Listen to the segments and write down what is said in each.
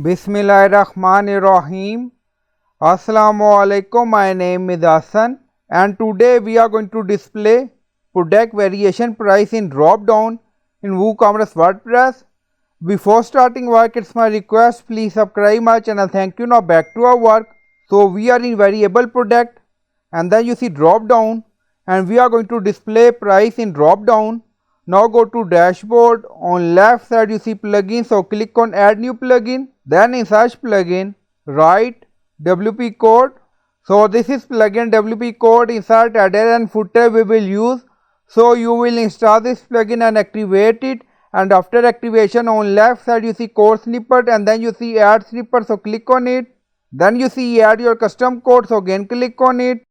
Bismillahirrahmanirrahim. Assalamualaikum. My name is Hassan and today we are going to display product variation price in Dropdown in WooCommerce WordPress. Before starting work, it's my request, please subscribe my channel. Thank you. Now back to our work. So we are in variable product and then you see Dropdown and we are going to display price in Dropdown. Now go to dashboard. On left side you see plugin, so click on add new plugin. Then in search plugin write WP code. So this is plugin WP code. Insert header and footer we will use. So you will install this plugin and activate it, and after activation on left side you see code snippet and then you see add snippet, so click on it. Then you see add your custom code, so again click on it.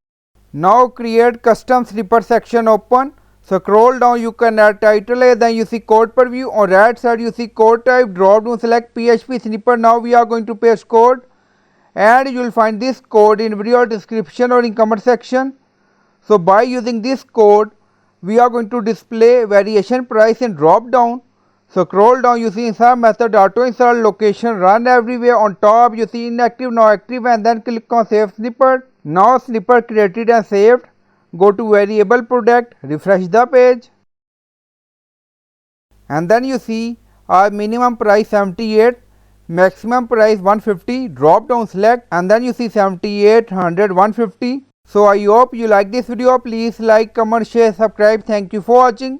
Now create custom snippet section open. Scroll down, you can add title A, then you see code preview. On right side you see code type, drop down select PHP snippet. Now we are going to paste code and you will find this code in video description or in comment section. So by using this code we are going to display variation price in drop down. Scroll down, you see insert method, auto insert location, run everywhere. On top you see inactive, now active, and then click on save snippet. Now snippet created and saved. Go to variable product, refresh the page and then you see our minimum price 78, maximum price 150, drop down select and then you see 78, 100, 150. So I hope you like this video. Please like, comment, share, subscribe. Thank you for watching.